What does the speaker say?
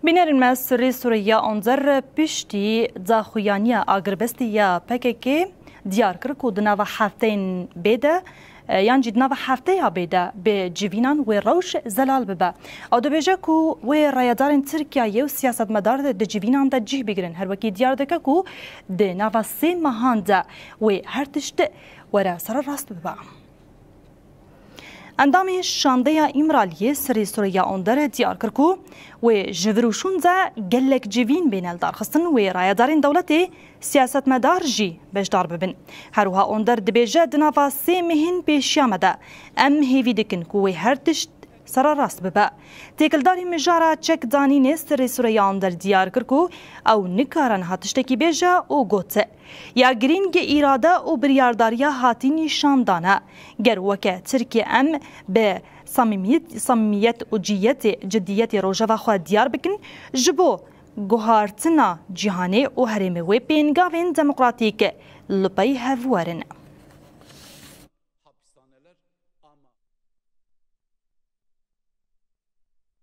بینرین ما سری سوریه آنزر پشتی زاخویانی آگربستی یا پککی دیار کرد که دنوا هفتین بیده یان جدنا و هفته یا بیده به جوینان و روش زلال ببه. آدو بیجه که و رایدارن ترکیه و سیاست مدار ده جوینان ده جه بگیرن. هر وکی دیار دکه که ده نوا سه ماهان ده و هر تشت وره سر راست ببه. اندام شانده امرالی سری سوریه آندر دیار کرد که و جوروشون ده گلک جوین بینل دار خستن و رایدارن دولتی سیاست مدار جی بجدار ببن. هروها آندر دبیجه دنوا سه مهن پیش آمده. ام هیوی دکن که هر تشت سر راست ببه. تکلداری مجاره چک دانی نستر سوریه آندر دیار کرد که او نکارن هاتشتکی بیجه او گوته. یا گرینگ ایراده او بریارداری هاتی نشاندانه. گر وکه ترکیه ام به صمیمیت و جدیت روژه خود دیار بکن جبو گوهارتنا جهانی و هرم و پینگاوین دموکراتیک لپای هفوارن.